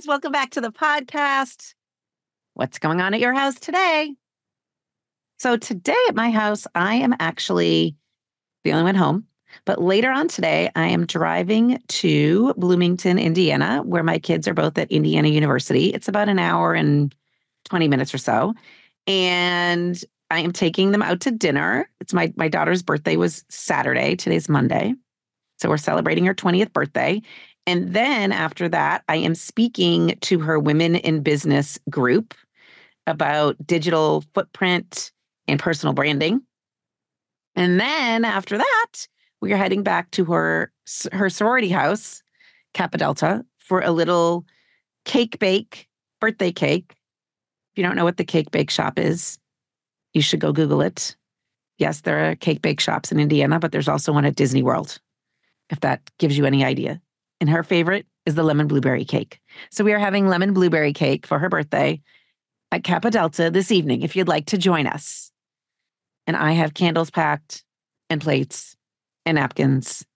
friends. Welcome back to the podcast. What's going on at your house today? So today at my house, I am actually the only one home. But later on today, I am driving to Bloomington, Indiana, where my kids are both at Indiana University. It's about an hour and 20 minutes or so. And I am taking them out to dinner. It's my daughter's birthday was Saturday. Today's Monday. So we're celebrating her 20th birthday. And then after that, I am speaking to her Women in Business group about digital footprint and personal branding. And then after that, we are heading back to her sorority house, Kappa Delta, for a little cake bake, birthday cake. If you don't know what the cake bake shop is, you should go Google it. Yes, there are cake bake shops in Indiana, but there's also one at Disney World, if that gives you any idea. And her favorite is the lemon blueberry cake. So we are having lemon blueberry cake for her birthday at Kappa Delta this evening, if you'd like to join us. And I have candles packed and plates and napkins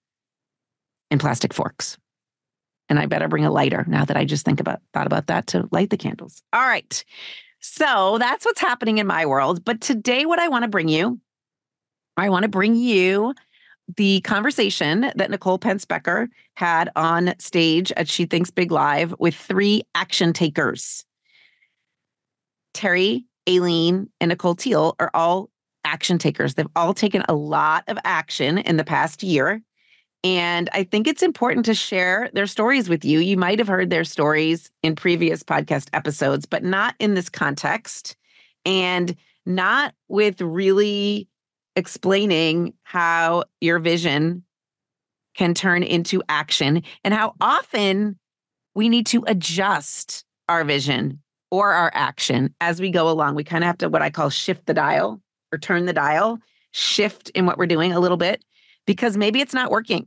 and plastic forks. And I better bring a lighter now that I just thought about that to light the candles. All right. So that's what's happening in my world. But today, what I want to bring you the conversation that Nicole Pence Becker had on stage at She Thinks Big Live with 3 action takers. Terry, Aileen, and Nicole Teal are all action takers. They've all taken a lot of action in the past year. And I think it's important to share their stories with you. You might have heard their stories in previous podcast episodes, but not in this context and not with really explaining how your vision can turn into action and how often we need to adjust our vision or our action as we go along. We kind of have to, what I call, shift the dial or turn the dial, shift in what we're doing a little bit, because maybe it's not working,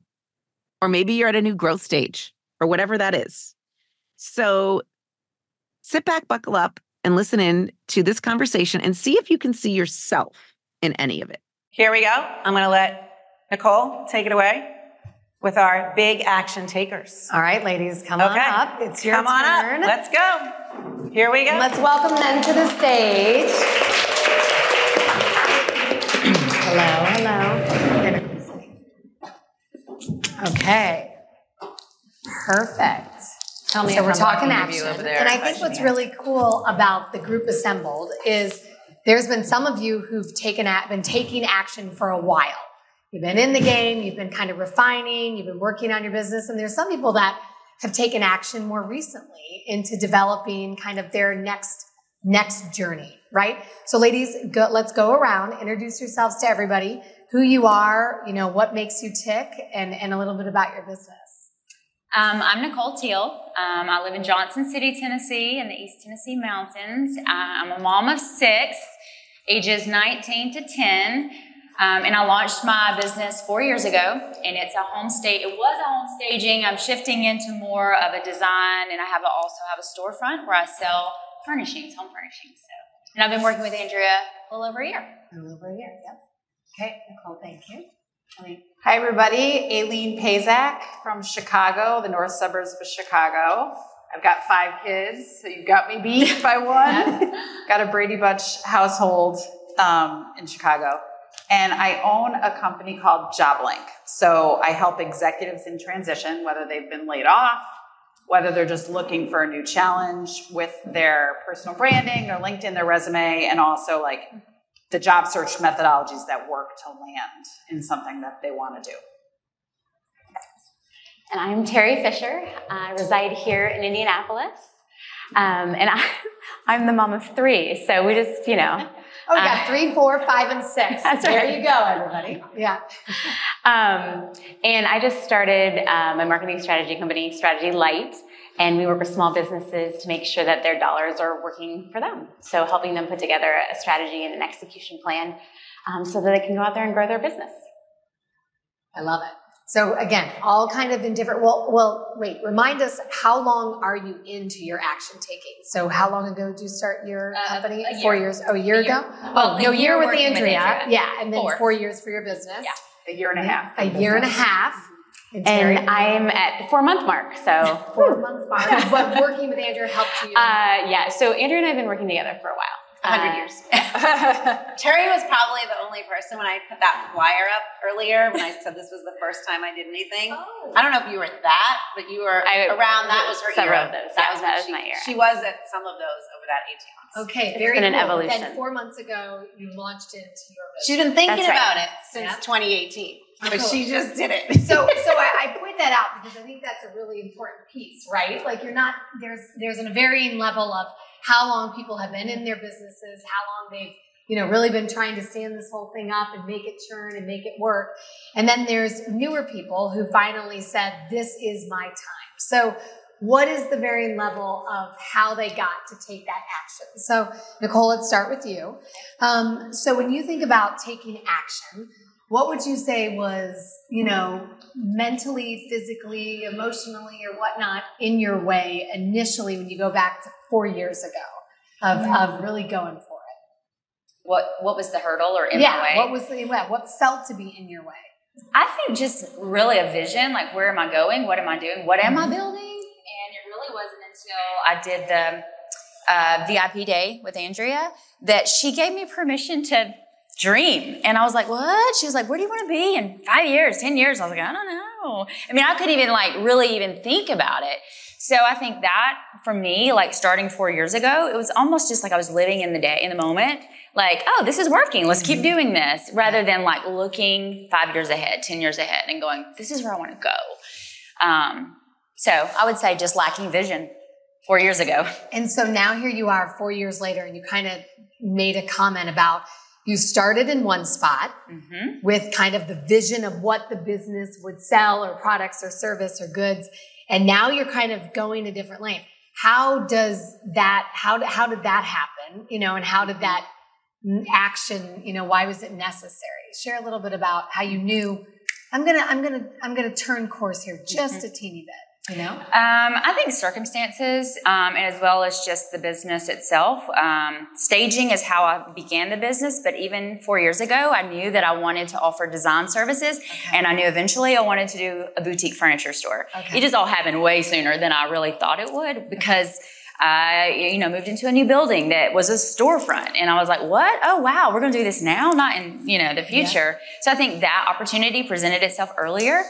or maybe you're at a new growth stage or whatever that is. So sit back, buckle up, and listen in to this conversation and see if you can see yourself in any of it. Here we go. I'm going to let Nicole take it away with our big action takers. All right, ladies, come on up. It's your turn. Come on up. Let's go. Here we go. Let's welcome them to the stage. Hello. Okay. Perfect. Tell me. So we're talking action. And I think what's really cool about the group assembled is there's been some of you who've been taking action for a while. You've been in the game, you've been kind of refining, you've been working on your business, and there's some people that have taken action more recently into developing kind of their next journey, right? So ladies, let's go around, introduce yourselves to everybody, who you are, what makes you tick, and a little bit about your business. I'm Nicole Teal. I live in Johnson City, Tennessee, in the East Tennessee Mountains. I'm a mom of 6, ages 19 to 10. And I launched my business 4 years ago, and it's a home stage. It was a home staging. I'm shifting into more of a design, and I also have a storefront where I sell furnishings, home furnishings. And I've been working with Andrea a little over a year. Yep. Okay, Nicole, thank you. Hi, everybody. Aileen Pazak from Chicago, the north suburbs of Chicago. I've got 5 kids, so you got me beat by 1. Got a Brady Bunch household in Chicago. And I own a company called JobLink. So I help executives in transition, whether they've been laid off, whether they're just looking for a new challenge with their personal branding, their LinkedIn, their resume, and also like the job search methodologies that work to land in something that they want to do. And I'm Terry Fisher. I reside here in Indianapolis. And I'm the mom of 3. So we just, Oh, we got 3, 4, 5, and 6. That's there right. you go, everybody. Yeah. And I just started my marketing strategy company, Strategy Light. And we work with small businesses to make sure that their dollars are working for them. So helping them put together a strategy and an execution plan so that they can go out there and grow their business. I love it. So again, all kind of in different, wait, remind us, how long are you into your action taking? So how long ago did you start your company? 4 years. Oh, a year ago? Well, no, year with working Andrea. with Andrea. Yeah, and then 4 years for your business. Yeah. A year and a half. A year and a half. And I'm at the 4-month mark, so. 4-month mark, but working with Andrea helped you. Yeah, so Andrea and I have been working together for a while. 100 years. Terry was probably the only person when I put that flyer up earlier, when I said this was the first time I did anything. Oh. I don't know if you were at that, but you were around. That was her several era. Of those. That was my era. She was at some of those over that 18 months. Okay, it's been an evolution. Then 4 months ago, you launched into your business. She's been thinking about it since 2018. But she just did it. So I point that out because I think that's a really important piece, right? Like you're not, there's a varying level of how long people have been in their businesses, how long they've, really been trying to stand this whole thing up and make it churn and make it work. And then there's newer people who finally said, this is my time. So what is the varying level of how they got to take that action? So Nicole, let's start with you. So when you think about taking action, what would you say was, mentally, physically, emotionally, or whatnot in your way initially when you go back to 4 years ago of really going for it? What was the hurdle or in my way? What felt to be in your way? I think just really a vision, like where am I going? What am I doing? What am I building? And it really wasn't until I did the VIP day with Andrea that she gave me permission to dream. And I was like, what? She was like, where do you want to be in 5 years, 10 years? I was like, I don't know. I mean, I couldn't even really even think about it. So I think that for me, like starting 4 years ago, it was almost just like I was living in the moment. Like, oh, this is working. Let's keep doing this rather than like looking 5 years ahead, 10 years ahead and going, this is where I want to go. So I would say just lacking vision 4 years ago. And so now here you are 4 years later and you kind of made a comment about you started in one spot with kind of the vision of what the business would sell or products or service or goods. And now you're kind of going a different lane. How did that happen? And how did that action, why was it necessary? Share a little bit about how you knew I'm going to turn course here just a teeny bit. I think circumstances, and as well as just the business itself. Staging is how I began the business, but even 4 years ago, I knew that I wanted to offer design services, and I knew eventually I wanted to do a boutique furniture store. It just all happened way sooner than I really thought it would because I, moved into a new building that was a storefront, and I was like, what? Oh, wow, we're going to do this now, not in, the future. Yeah. So I think that opportunity presented itself earlier.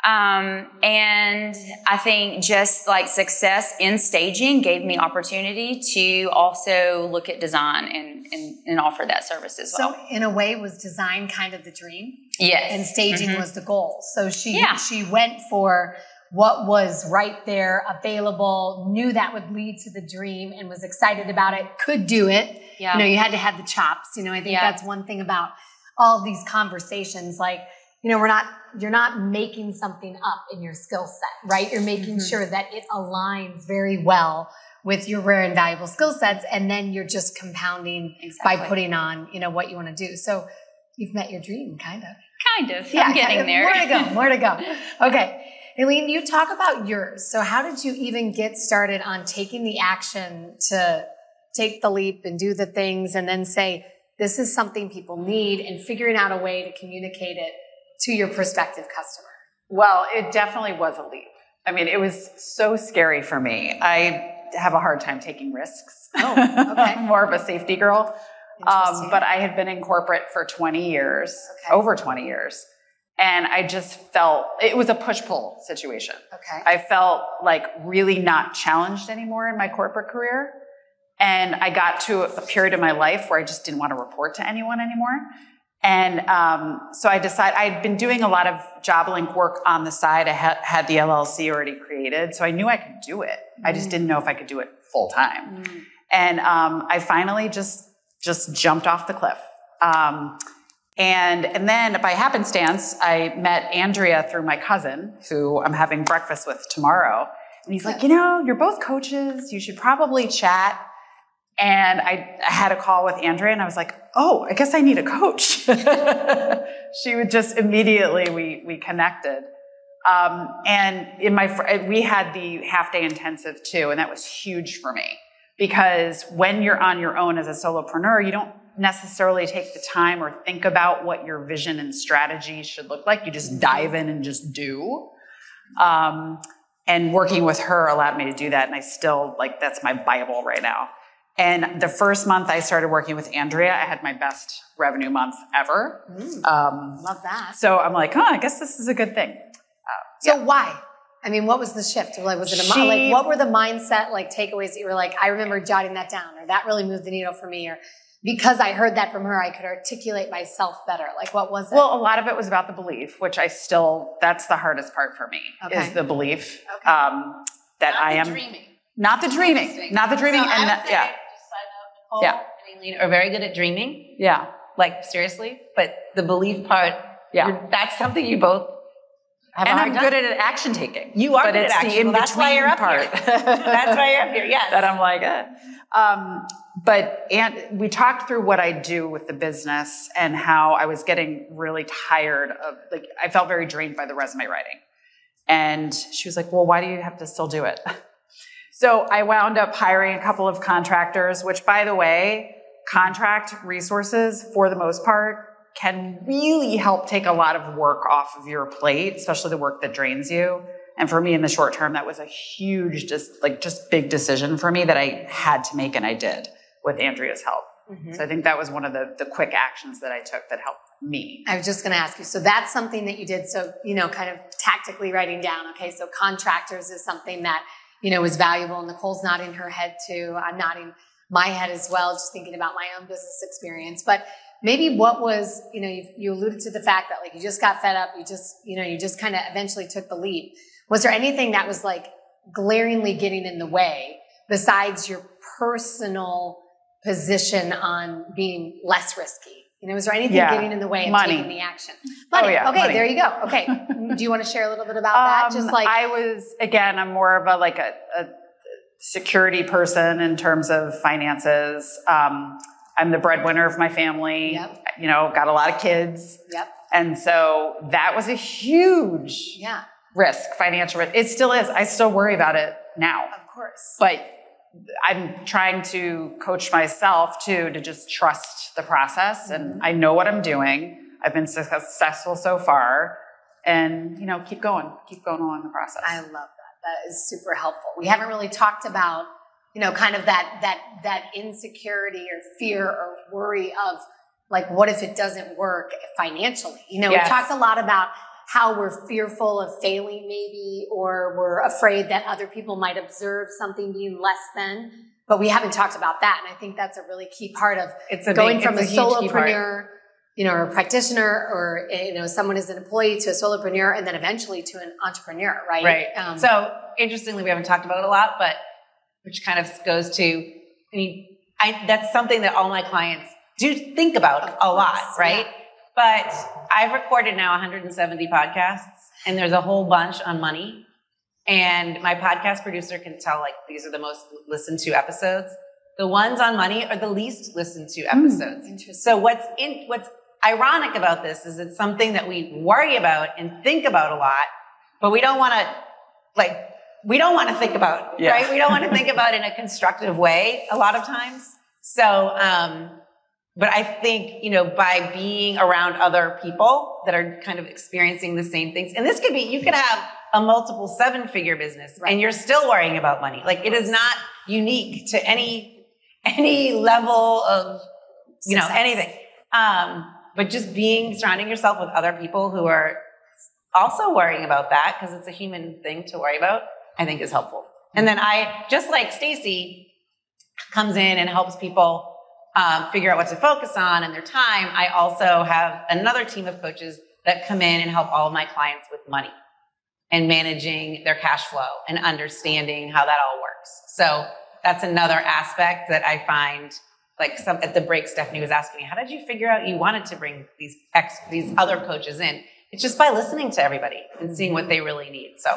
And I think just like success in staging gave me opportunity to also look at design and offer that service as well. So in a way, was design kind of the dream? Yes. And staging was the goal. So she went for what was right there, available, knew that would lead to the dream and was excited about it, could do it. Yeah. You had to have the chops. I think that's one thing about all of these conversations. Like, you're not making something up in your skill set, right? You're making sure that it aligns very well with your rare and valuable skill sets. And then you're just compounding by putting on, what you want to do. So you've met your dream, kind of. Kind of. Yeah, I'm getting there. More to go. Okay. Aileen, you talk about yours. So how did you even get started on taking the action to take the leap and do the things and then say, this is something people need, and figuring out a way to communicate it to your prospective customer? Well, it definitely was a leap. I mean, it was so scary for me. I have a hard time taking risks. Oh, okay. I'm more of a safety girl. But I had been in corporate for 20 years, over 20 years. And I just felt, it was a push-pull situation. Okay. I felt like really not challenged anymore in my corporate career. And I got to a period of my life where I just didn't want to report to anyone anymore. And so I decided, I'd been doing a lot of JobLink work on the side. I had the LLC already created, so I knew I could do it. I just didn't know if I could do it full time. And I finally just jumped off the cliff. And then by happenstance, I met Andrea through my cousin, who I'm having breakfast with tomorrow. And he's like, you're both coaches. You should probably chat. And I had a call with Andrea, and I was like, oh, I guess I need a coach. She would just immediately, we connected. And we had the half-day intensive too, and that was huge for me. Because when you're on your own as a solopreneur, you don't necessarily take the time or think about what your vision and strategy should look like. You just dive in and just do. And working with her allowed me to do that. And I still, like, that's my Bible right now. And the first month I started working with Andrea, I had my best revenue month ever. Love that. So I'm like, I guess this is a good thing. So why? I mean, what was the shift? Like, was it like, what were the mindset, like, takeaways that you were like, I remember jotting that down, or that really moved the needle for me, or because I heard that from her, I could articulate myself better. Like, what was it? Well, a lot of it was about the belief, which that's the hardest part for me, is the belief that I am. Not the dreaming. Not the dreaming. So and I would say, just side note, Nicole and Aileen are very good at dreaming. Yeah. Like, seriously. But the belief part, that's something you both have a hard I'm time. good at action taking. You are good at action. Well, that's why you're up here. That's why you're up here, yes. That I'm like, and we talked through what I do with the business and how I was getting really tired of, like, I felt very drained by the resume writing. And she was like, well, why do you have to still do it? So I wound up hiring a couple of contractors, which, by the way, contract resources, for the most part, can really help take a lot of work off of your plate, especially the work that drains you. And for me in the short term, that was a huge, just big decision for me that I had to make, and I did with Andrea's help. Mm-hmm. So I think that was one of the quick actions that I took that helped me. I was just going to ask you, so that's something that you did. So, kind of tactically writing down, okay, so contractors is something that, was valuable. Nicole's nodding her head too. I'm nodding my head as well, just thinking about my own business experience. But maybe what was, you alluded to the fact that, like, you just got fed up. You just kind of eventually took the leap. Was there anything that was, like, glaringly getting in the way besides your personal position on being less risky? Was there anything getting in the way of taking the action? Money. Okay, money. There you go. Okay. Do you want to share a little bit about that? Just like I'm more of a security person in terms of finances. I'm the breadwinner of my family. Yep. Got a lot of kids. Yep. And so that was a huge risk, financial risk. It still is. I still worry about it now. Of course. But I'm trying to coach myself too, to just trust the process. And I know what I'm doing. I've been successful so far, and, keep going along the process. I love that. That is super helpful. We haven't really talked about, kind of that insecurity or fear or worry of, like, what if it doesn't work financially? We talked a lot about how we're fearful of failing maybe, or we're afraid that other people might observe something being less than, but we haven't talked about that. And I think that's a really key part of going from a solopreneur, or a practitioner, or, someone who's an employee, to a solopreneur, and then eventually to an entrepreneur, right? Right. So interestingly, we haven't talked about it a lot, but which kind of goes to, that's something that all my clients do think about a lot, right? Yeah. But I've recorded now 170 podcasts, and there's a whole bunch on money. And my podcast producer can tell, like, these are the most listened to episodes. The ones on money are the least listened to episodes. Interesting. So what's ironic about this is it's something that we worry about and think about a lot, but we don't want to think about, right? We don't want to think about it in a constructive way a lot of times. So, but I think, by being around other people that are kind of experiencing the same things, and this could be, you could have a multiple 7-figure business, right, and you're still worrying about money. Like, it is not unique to any level of, anything. But just surrounding yourself with other people who are also worrying about that, because it's a human thing to worry about, I think is helpful. And then just like Stacy comes in and helps people figure out what to focus on in their time, I also have another team of coaches that come in and help all of my clients with money and managing their cash flow and understanding how that all works. So that's another aspect that I find, like, at the break, Stephanie was asking me, how did you figure out you wanted to bring these other coaches in? It's just by listening to everybody and seeing what they really need. So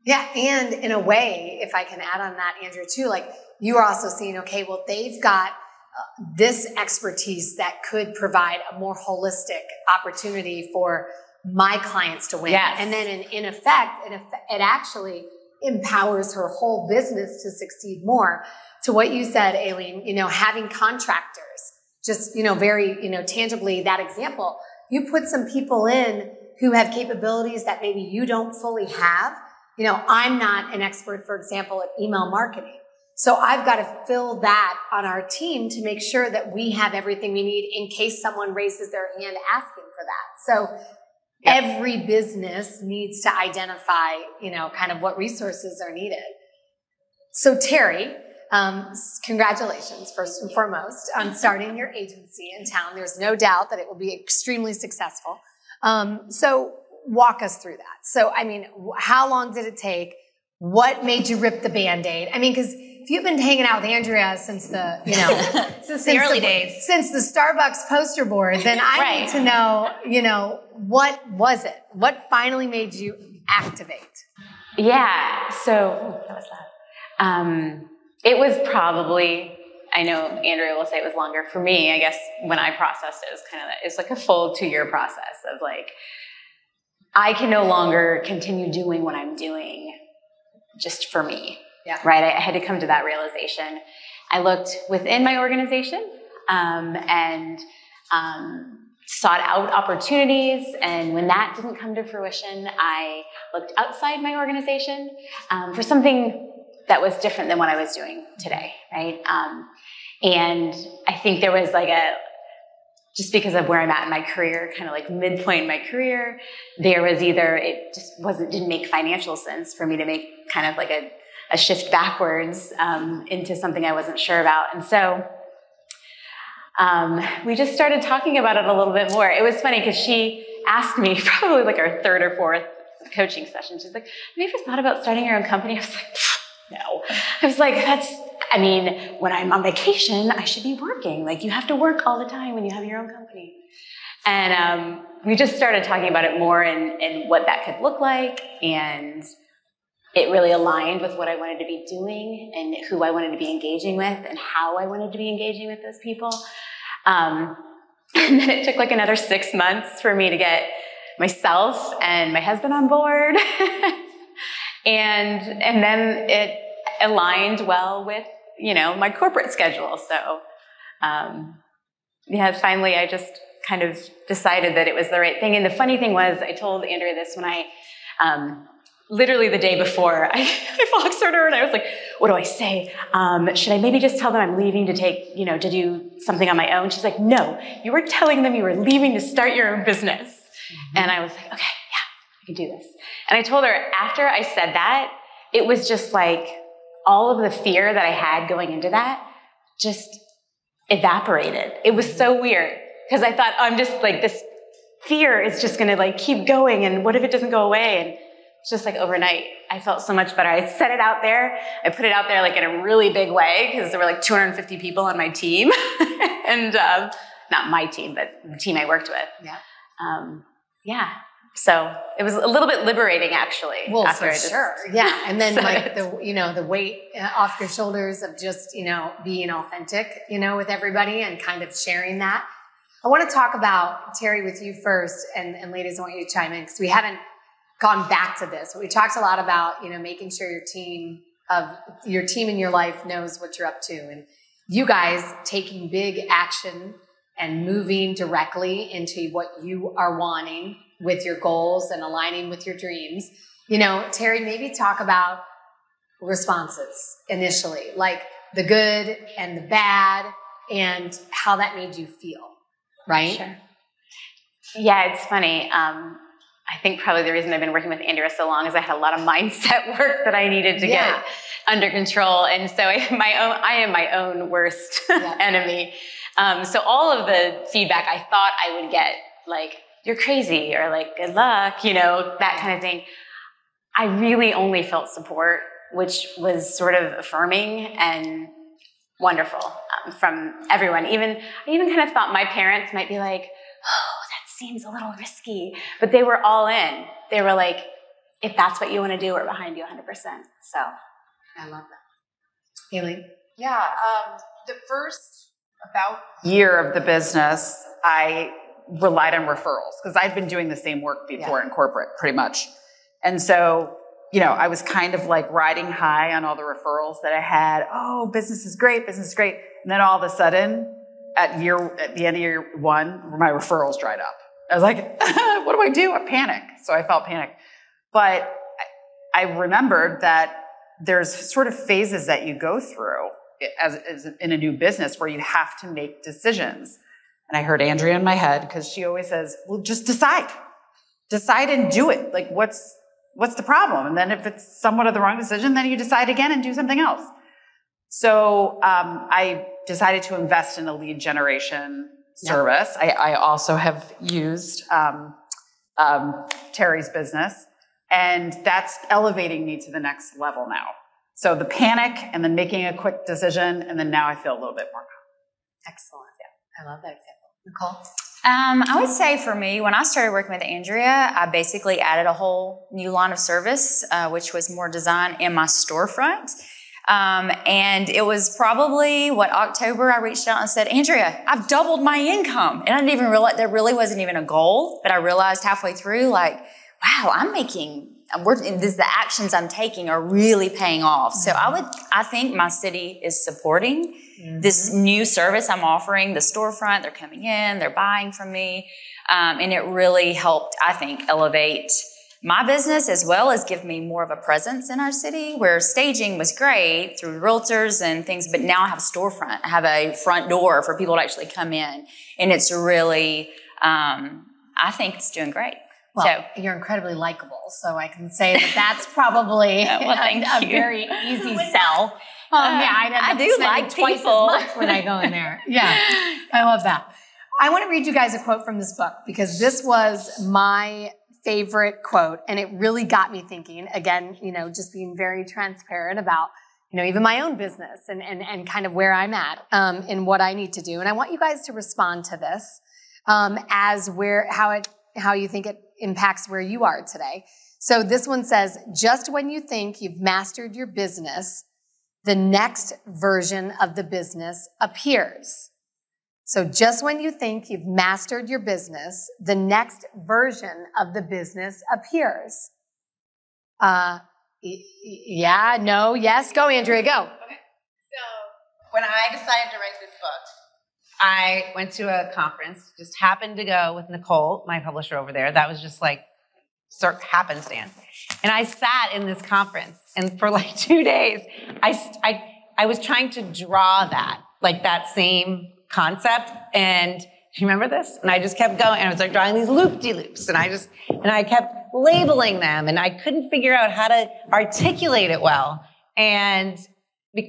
yeah, and in a way, if I can add on that, Andrea, too, like, you are also seeing, okay, well, they've got this expertise that could provide a more holistic opportunity for my clients to win. Yes. And then in effect, it actually empowers her whole business to succeed more. To what you said, Aileen, having contractors, just, very, tangibly, that example, You put some people in who have capabilities that maybe you don't fully have. I'm not an expert, for example, at email marketing. So I've got to fill that on our team to make sure that we have everything we need in case someone raises their hand asking for that. So every business needs to identify, kind of what resources are needed. So Terry, congratulations, first and foremost, on starting your agency in town. There's no doubt that it will be extremely successful. So walk us through that. So, how long did it take? What made you rip the Band-Aid? Because if you've been hanging out with Andrea since the, since the early days, since the Starbucks poster board, then I need to know, what was it? What finally made you activate? Yeah. So that was that. It was probably, I know Andrea will say it was longer. For me, I guess when I processed it, it's like a full 2-year process of like, I can no longer continue doing what I'm doing just for me. Yeah. Right. I had to come to that realization. I looked within my organization and sought out opportunities. And when that didn't come to fruition, I looked outside my organization for something that was different than what I was doing today. Right. And I think there was just because of where I'm at in my career, kind of like midpoint in my career, there was either it just didn't make financial sense for me to make kind of like a shift backwards into something I wasn't sure about. And so we just started talking about it a little bit more. It was funny because she asked me, probably like our 3rd or 4th coaching session, she's like, have you ever thought about starting your own company? I was like, no. I was like, when I'm on vacation, I should be working. Like, you have to work all the time when you have your own company. And we just started talking about it more and what that could look like. And it really aligned with what I wanted to be doing and who I wanted to be engaging with and how I wanted to be engaging with those people. And then it took like another 6 months for me to get myself and my husband on board. and then it aligned well with, my corporate schedule. So, finally I just kind of decided that it was the right thing. And the funny thing was, I told Andrea this when I, literally the day before, I Voxed her and I was like, what do I say? Should I maybe just tell them I'm leaving to take, to do something on my own? She's like, no, you were telling them you were leaving to start your own business. Mm-hmm. And I was like, okay, yeah, I can do this. And I told her after I said that, it was just like all of the fear that I had going into that just evaporated. It was so weird because I thought, I'm just like, this fear is just going to like keep going. And what if it doesn't go away? And it's just like overnight, I felt so much better. I set it out there. I put it out there like in a really big way because there were like 250 people on my team. And not my team, but the team I worked with. Yeah. So it was a little bit liberating, actually. Well, for sure. Yeah. And then like the weight off your shoulders of just, being authentic, with everybody and kind of sharing that. I want to talk about, Terry, with you first, and ladies, I want you to chime in because we haven't gone back to this. We talked a lot about, making sure your team in your life knows what you're up to. And you guys taking big action and moving directly into what you are wanting with your goals and aligning with your dreams. Terry, maybe talk about responses initially, like the good and the bad and how that made you feel, right? Sure. Yeah, it's funny. I think probably the reason I've been working with Andrea so long is I had a lot of mindset work that I needed to get under control. And so I am my own worst enemy. So all of the feedback I thought I would get, like, you're crazy, or like, good luck, that kind of thing. I really only felt support, which was sort of affirming and wonderful from everyone. I even kind of thought my parents might be like, oh, that seems a little risky, but they were all in. They were like, if that's what you want to do, we're behind you 100%. So I love that. Aileen? Yeah, the first about year of the business, I relied on referrals because I'd been doing the same work before in corporate pretty much. And so, I was kind of like riding high on all the referrals that I had. Oh, business is great. And then all of a sudden at the end of year one, my referrals dried up. I was like, what do I do? I panic. So I felt panic. But I remembered that there's sort of phases that you go through as in a new business where you have to make decisions. And I heard Andrea in my head, because she always says, well, just decide and do it. Like, what's the problem? And then if it's somewhat of the wrong decision, then you decide again and do something else. So I decided to invest in a lead generation service. I also have used Terry's business, and that's elevating me to the next level now. So the panic and then making a quick decision, and then now I feel a little bit more confident. Excellent. Yeah. I love that example. Nicole? I would say for me, when I started working with Andrea, I basically added a whole new line of service, which was more design in my storefront. And it was probably October, I reached out and said, Andrea, I've doubled my income. And I didn't even realize there really wasn't even a goal, but I realized halfway through, like, wow, the actions I'm taking are really paying off. So I think my city is supporting this new service I'm offering, the storefront. They're coming in, they're buying from me. And it really helped, I think, elevate my business as well as give me more of a presence in our city, where staging was great through realtors and things, but now I have a storefront. I have a front door for people to actually come in. And it's really, I think it's doing great. Well, you're incredibly likable, so I can say that's probably a very easy sell. I do like twice people. As much when I go in there. Yeah, I love that. I want to read you guys a quote from this book, because this was my favorite quote, and it really got me thinking. Again, just being very transparent about, even my own business and kind of where I'm at and what I need to do. And I want you guys to respond to this how you think it impacts where you are today. So this one says, just when you think you've mastered your business, the next version of the business appears. So just when you think you've mastered your business, the next version of the business appears. Yeah, no, yes, go, Andrea, go. Okay. So when I decided to write this book, I went to a conference, just happened to go with Nicole, my publisher over there. That was just like happenstance. And I sat in this conference, and for like 2 days, I was trying to draw that same concept. And do you remember this? And I just kept going, and I was like drawing these loop-de-loops, and I kept labeling them, and I couldn't figure out how to articulate it well.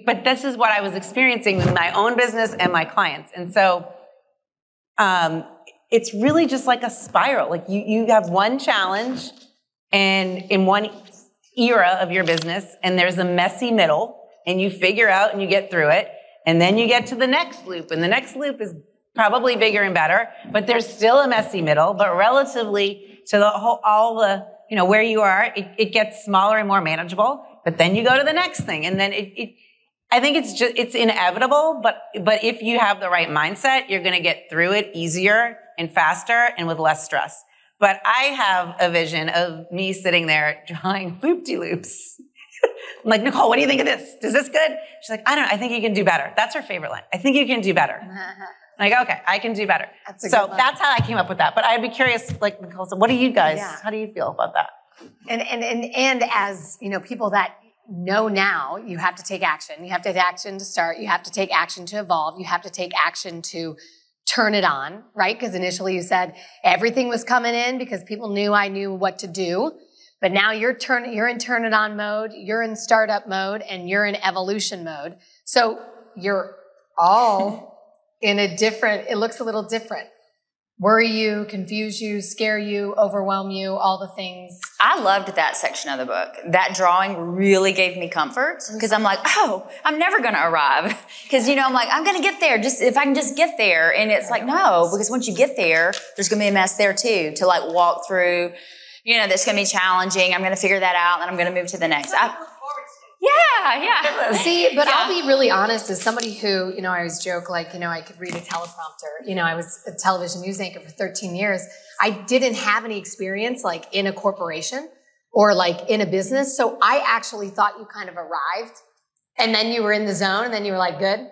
But this is what I was experiencing in my own business and my clients. And so it's really just like a spiral. Like you have one challenge and in one era of your business, and there's a messy middle, and you figure out and you get through it. And then you get to the next loop, and the next loop is probably bigger and better, but there's still a messy middle. But relatively to where you are, it gets smaller and more manageable. But then you go to the next thing, and then I think it's inevitable, but if you have the right mindset, you're going to get through it easier and faster and with less stress. But I have a vision of me sitting there drawing loop-de-loops. I'm like, Nicole, what do you think of this? Is this good? She's like, I don't know. I think you can do better. That's her favorite line. I think you can do better. I'm like, okay, I can do better. That's how I came up with that. But I'd be curious, like Nicole said, what do you guys, how do you feel about that? And as, people that know now, you have to take action. You have to take action to start. You have to take action to evolve. You have to take action to turn it on, right? Because initially you said everything was coming in because people knew I knew what to do. But now you're in turn it on mode, you're in startup mode, and you're in evolution mode. So you're all in it looks a little different. Worry you, confuse you, scare you, overwhelm you, all the things. I loved that section of the book. That drawing really gave me comfort, because I'm like, oh, I'm never going to arrive. Because, I'm like, I'm going to get there, just if I can just get there. And it's like, no, because once you get there, there's going to be a mess there too, to like walk through, that's going to be challenging. I'm going to figure that out, and I'm going to move to the next. Yeah. See, but I'll be really honest, as somebody who, I always joke, like, I could read a teleprompter. I was a television news anchor for 13 years. I didn't have any experience, like, in a corporation or, like, in a business. So I actually thought you kind of arrived, and then you were in the zone, and then you were like, good.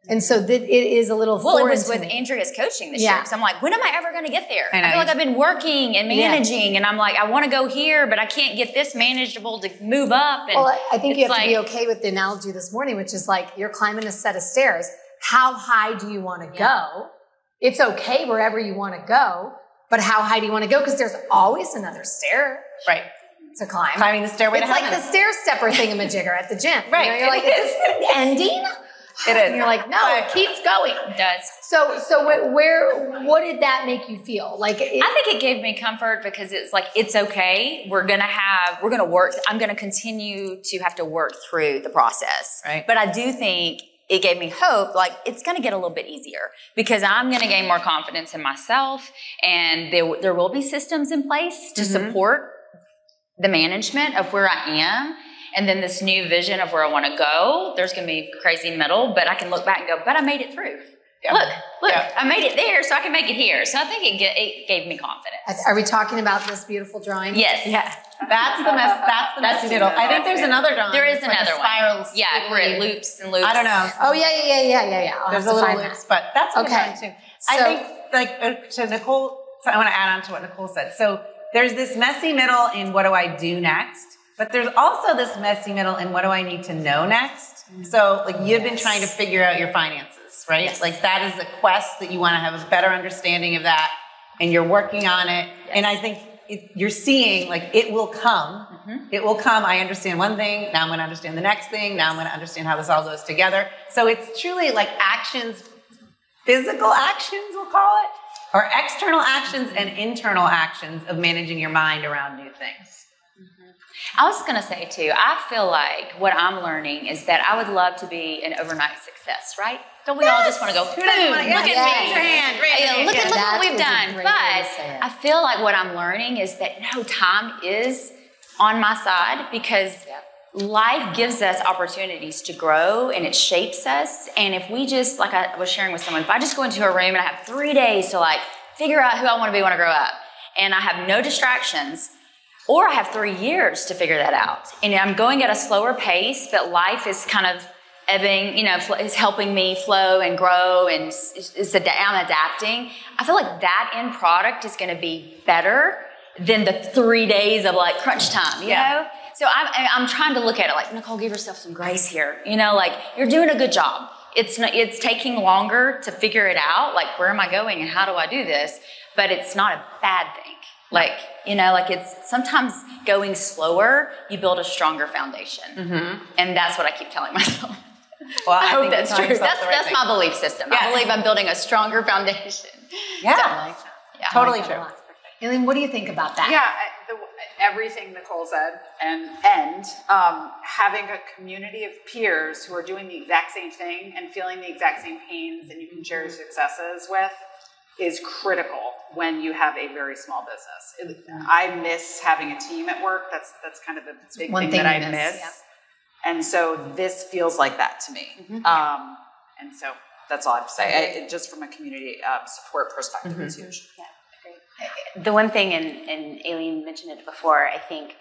And so it is a little Well, it foreign was to with me. Andrea's coaching this year. So I'm like, when am I ever going to get there? I feel like I've been working and managing, and I'm like, I want to go here, but I can't get this manageable to move up. And well, I think you have to be okay with the analogy this morning, which is like you're climbing a set of stairs. How high do you want to go? It's okay wherever you want to go, but how high do you want to go? Because there's always another stair. Right. To climb. Climbing the stairway to heaven. It's like the stair stepper thingamajigger at the gym. Right. You know, you're like, is this ending? It is. And you're like, no, it keeps going. It does. So what did that make you feel? Like, I think it gave me comfort because it's like, it's okay. We're going to work. I'm going to continue to have to work through the process. Right. But I do think it gave me hope, like it's going to get a little bit easier because I'm going to gain more confidence in myself, and there will be systems in place to support the management of where I am. And then this new vision of where I want to go, there's going to be crazy middle, but I can look back and go, but I made it through. Yeah. Look, I made it there, so I can make it here. So I think it gave me confidence. Are we talking about this beautiful drawing? Yes. Yeah. That's the messy middle. I think there's another drawing. There is like another one. Yeah, where it loops and loops. I don't know. Oh, yeah. There's a little loops, but that's a good one too. I think, like, to Nicole, so I want to add on to what Nicole said. So there's this messy middle in what do I do next? But there's also this messy middle in what do I need to know next? So like you've been trying to figure out your finances, right? Yes. Like that is a quest that you want to have a better understanding of that, and you're working on it. Yes. And I think you're seeing like it will come. It will come. I understand one thing. Now I'm going to understand the next thing. Now I'm going to understand how this all goes together. So it's truly like actions, physical actions, we'll call it, or external actions and internal actions of managing your mind around new things. I was going to say too, I feel like what I'm learning is that I would love to be an overnight success, right? Don't we all just want to go, boom, look at me, raise your hand, look at what we've done. But I feel like what I'm learning is that no, time is on my side because life gives us opportunities to grow and it shapes us. And if we just, like I was sharing with someone, if I just go into a room and I have 3 days to like figure out who I want to be when I grow up, and I have no distractions, or I have 3 years to figure that out. And I'm going at a slower pace, but life is kind of ebbing, is helping me flow and grow, and I'm adapting. I feel like that end product is going to be better than the 3 days of like crunch time, you know? So I'm trying to look at it like, Nicole, give yourself some grace here. Like you're doing a good job. It's taking longer to figure it out. Like, where am I going and how do I do this? But it's not a bad thing. Like it's sometimes going slower, you build a stronger foundation. And that's what I keep telling myself. Well, I hope that's true. That's my belief system. I believe I'm building a stronger foundation. Yeah. Totally true. Aileen, what do you think about that? Yeah, everything Nicole said, and having a community of peers who are doing the exact same thing and feeling the exact same pains and you can share your successes with is critical when you have a very small business. I miss having a team at work. That's kind of the big thing that I miss. Yeah. And so this feels like that to me. And so that's all I have to say. Just from a community support perspective, it's huge. Yeah. The one thing, and Aileen mentioned it before, I think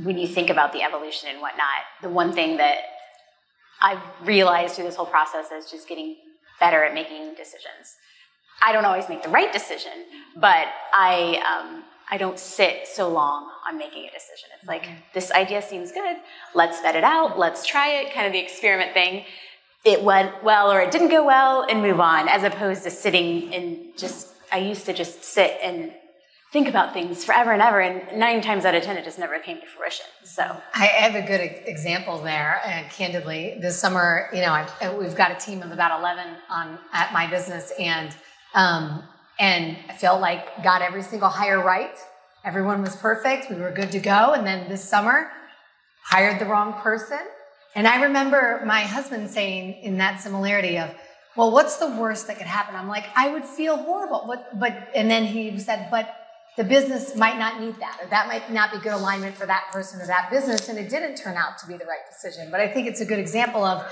when you think about the evolution and whatnot, the one thing that I've realized through this whole process is just getting better at making decisions. I don't always make the right decision, but I don't sit so long on making a decision. It's like, this idea seems good. Let's vet it out. Let's try it. Kind of the experiment thing. It went well or it didn't go well and move on, as opposed to sitting and I used to just sit and think about things forever and ever, and 9 times out of 10, it just never came to fruition. So I have a good example there, and candidly, this summer, we've got a team of about 11 at my business, and I felt like got every single hire right. Everyone was perfect. We were good to go. And then this summer, hired the wrong person. And I remember my husband saying in that similarity of, well, what's the worst that could happen? I'm like, I would feel horrible. And then he said, but the business might not need that, or that might not be good alignment for that person or that business. And it didn't turn out to be the right decision. But I think it's a good example of,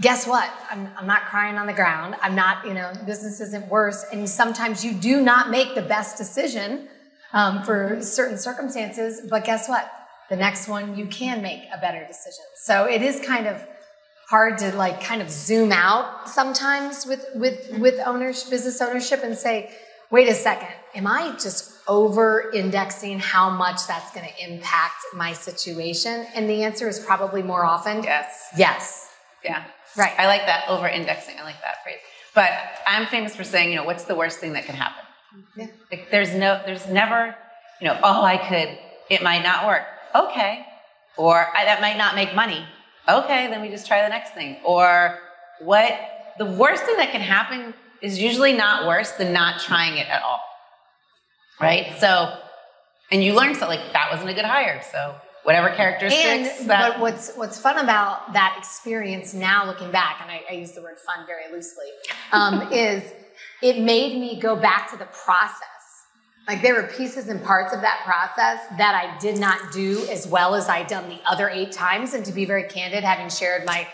guess what? I'm not crying on the ground. I'm not, business isn't worse. And sometimes you do not make the best decision for certain circumstances. But guess what? The next one, you can make a better decision. So it is kind of hard to like kind of zoom out sometimes with business ownership and say, wait a second, am I just over-indexing how much that's going to impact my situation? And the answer is probably more often, yes. Yeah. Right. I like that, over-indexing. I like that phrase. But I'm famous for saying, what's the worst thing that can happen? Yeah. Like there's never, it might not work. Okay. Or that might not make money. Okay, then we just try the next thing. Or the worst thing that can happen is usually not worse than not trying it at all. Right? So, and you learn something like that wasn't a good hire. So whatever characteristics. But what's fun about that experience now looking back, and I use the word fun very loosely, is it made me go back to the process. Like there were pieces and parts of that process that I did not do as well as I'd done the other 8 times. And to be very candid, having shared my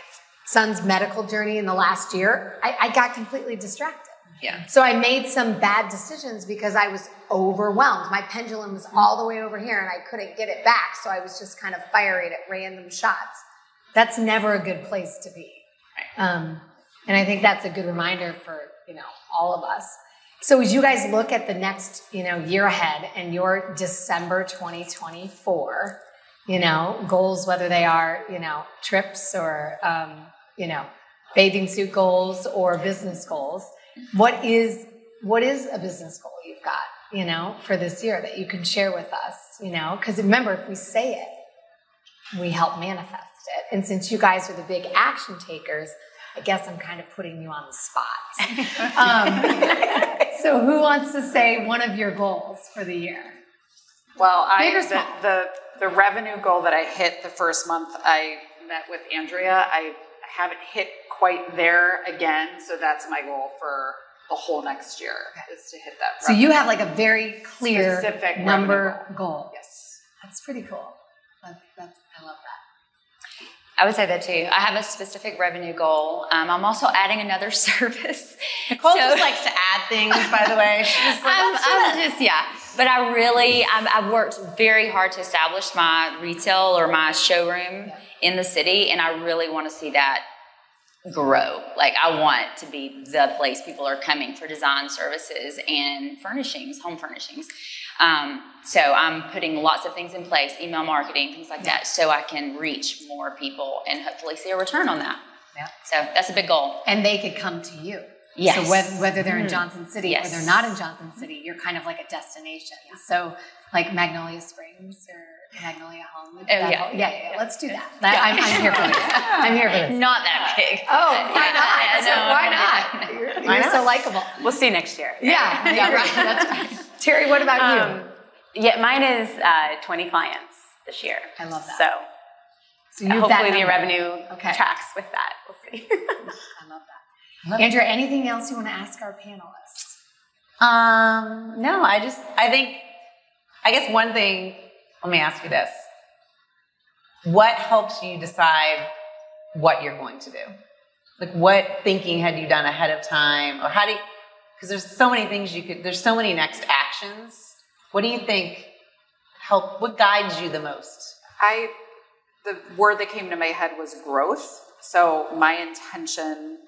son's medical journey in the last year, I got completely distracted. Yeah. So I made some bad decisions because I was overwhelmed. My pendulum was all the way over here and I couldn't get it back. So I was just kind of firing at random shots. That's never a good place to be. And I think that's a good reminder for, all of us. So as you guys look at the next, year ahead and your December 2024, goals, whether they are, trips or, bathing suit goals or business goals, what is a business goal you've got, for this year that you can share with us, because remember, if we say it, we help manifest it. And since you guys are the big action takers, I guess I'm kind of putting you on the spot. So who wants to say one of your goals for the year? Well, the revenue goal that I hit the first month I met with Andrea, I haven't hit quite there again. So that's my goal for the whole next year is to hit that. So you have like a very clear specific number goal. Yes. That's pretty cool. I love that. I would say that too. I have a specific revenue goal. I'm also adding another service. Nicole just likes to add things, by the way. She's like, But I've worked very hard to establish my retail or my showroom in the city, and I really want to see that grow. Like I want to be the place people are coming for design services and furnishings, home furnishings. So I'm putting lots of things in place, email marketing, things like that, so I can reach more people and hopefully see a return on that. Yeah. So that's a big goal. And they could come to you. Yes. So whether they're in Johnson City or they're not in Johnson City, you're kind of like a destination. Yeah. So like Magnolia Springs or Magnolia Home. Yeah. Let's do that. I'm here for this. I'm here for this. Not that big. Oh, why not? You're so likable. We'll see you next year. Yeah, right. That's right. Terry, what about you? Yeah, mine is 20 clients this year. I love that. So hopefully the revenue tracks with that. We'll see. I love that. Andrea, anything else you want to ask our panelists? No, I guess one thing, let me ask you this. What helps you decide what you're going to do? Like what thinking had you done ahead of time? Or because there's so many things there's so many next actions. What do you think what guides you the most? The word that came to my head was growth. So my intention,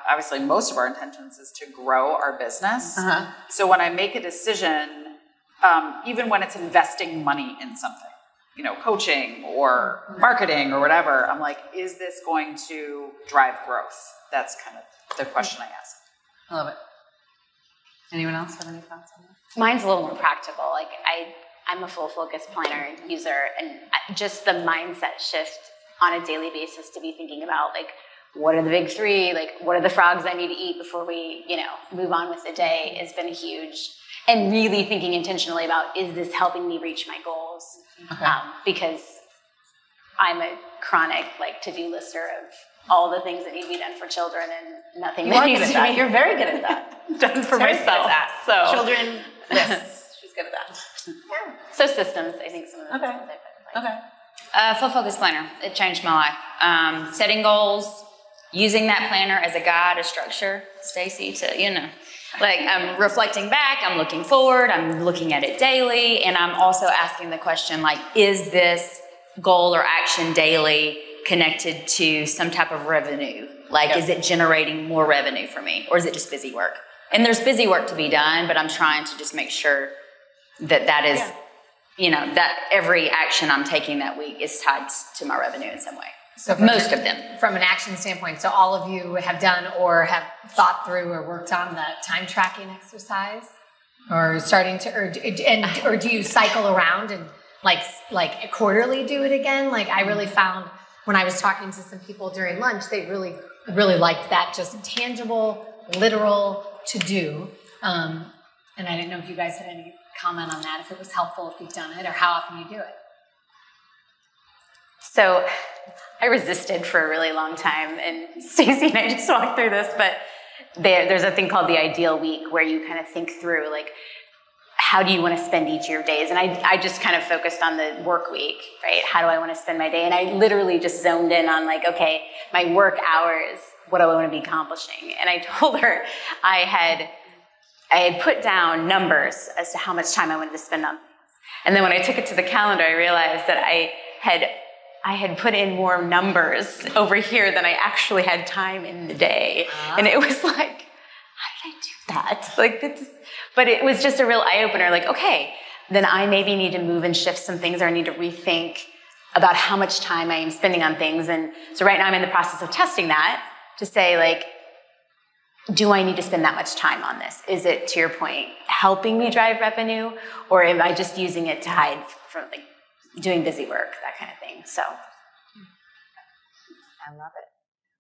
obviously most of our intentions is to grow our business. Uh-huh. So when I make a decision, even when it's investing money in something, coaching or marketing or whatever, I'm like, is this going to drive growth? That's kind of the question I ask. I love it. Anyone else have any thoughts on that? Mine's a little more practical. Like I'm a full focus planner user, and just the mindset shift on a daily basis to be thinking about like, what are the big 3? Like, what are the frogs I need to eat before we, move on with the day has been huge. And really thinking intentionally about, is this helping me reach my goals? Okay. Because I'm a chronic to-do lister of all the things that need to be done for children and nothing that needs to be. You're very good at that. Done for myself. So children lists. She's good at that. Yeah. So systems, I think some of the systems I put in place. Full focus planner. It changed my life. Setting goals, using that planner as a guide, a structure, Stacy, to, I'm reflecting back, I'm looking forward, I'm looking at it daily, and I'm also asking the question, is this goal or action daily connected to some type of revenue. Like, is it generating more revenue for me, or is it just busy work? And there's busy work to be done, but I'm trying to just make sure that is, that every action I'm taking that week is tied to my revenue in some way. So most of them. From an action standpoint, so all of you have done or have thought through or worked on the time tracking exercise, or starting to, or do you cycle around and like quarterly do it again? Like, I really found when I was talking to some people during lunch, they really liked that, just tangible, literal to do. And I didn't know if you guys had any comment on that, if it was helpful, if you've done it, or how often you do it. So I resisted for a really long time, and Stacey and I just walked through this, but there's a thing called the ideal week where you kind of think through, like, how do you want to spend each of your days? And I just kind of focused on the work week, right? How do I want to spend my day? And I literally just zoned in on, like, okay, my work hours, what do I want to be accomplishing? And I told her I had put down numbers as to how much time I wanted to spend on things. And then when I took it to the calendar, I realized that I had put in more numbers over here than I actually had time in the day. And it was like, how did I do that? Like, but it was just a real eye-opener. Like, okay, then I maybe need to move and shift some things, or I need to rethink about how much time I am spending on things. And so right now I'm in the process of testing that to say, like, do I need to spend that much time on this? Is it, to your point, helping me drive revenue, or am I just using it to hide from, like, doing busy work, that kind of thing? So I love it.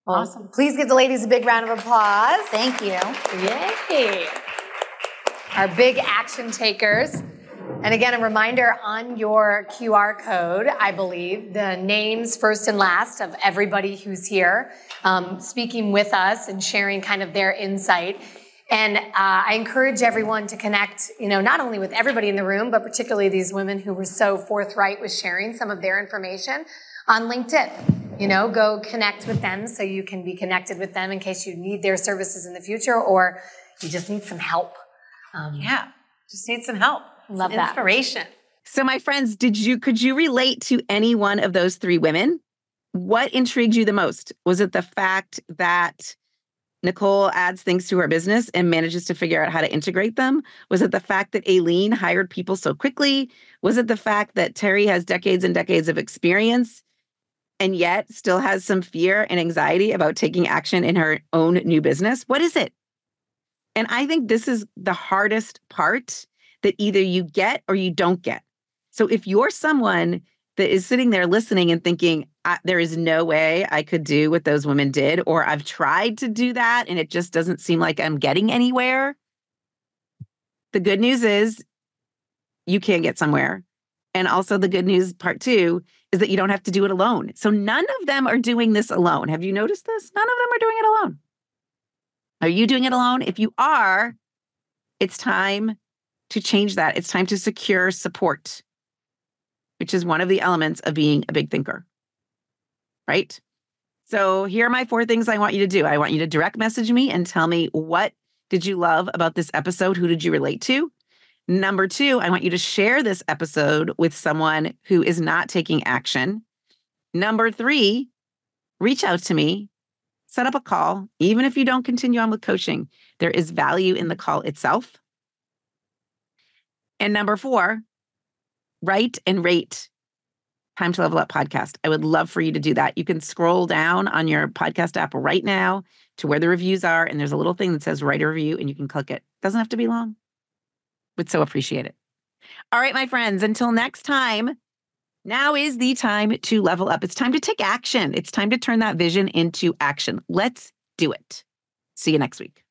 Well, awesome. Please give the ladies a big round of applause. Thank you. Yay. Our big action takers. And again, a reminder on your QR code, I believe, the names first and last of everybody who's here speaking with us and sharing kind of their insight. And I encourage everyone to connect, not only with everybody in the room, but particularly these women who were so forthright with sharing some of their information on LinkedIn. Go connect with them so you can be connected with them in case you need their services in the future, or you just need some help. Just need some help. Love that. Inspiration. So my friends, could you relate to any one of those three women? What intrigued you the most? Was it the fact that Nicole adds things to her business and manages to figure out how to integrate them? Was it the fact that Aileen hired people so quickly? Was it the fact that Terry has decades and decades of experience and yet still has some fear and anxiety about taking action in her own new business? What is it? And I think this is the hardest part that either you get or you don't get. So if you're someone that is sitting there listening and thinking, there is no way I could do what those women did, or I've tried to do that and it just doesn't seem like I'm getting anywhere, the good news is you can get somewhere. And also the good news, part two, is that you don't have to do it alone. So none of them are doing this alone. Have you noticed this? None of them are doing it alone. Are you doing it alone? If you are, it's time to change that. It's time to secure support, which is one of the elements of being a big thinker, right? So here are my 4 things I want you to do. I want you to direct message me and tell me, what did you love about this episode? Who did you relate to? Number 2, I want you to share this episode with someone who is not taking action. Number 3, reach out to me, set up a call. Even if you don't continue on with coaching, there is value in the call itself. And number 4, write and rate Time to Level Up podcast. I would love for you to do that. You can scroll down on your podcast app right now to where the reviews are, and there's a little thing that says write a review, and you can click it. Doesn't have to be long. Would so appreciate it. All right, my friends, until next time, now is the time to level up. It's time to take action. It's time to turn that vision into action. Let's do it. See you next week.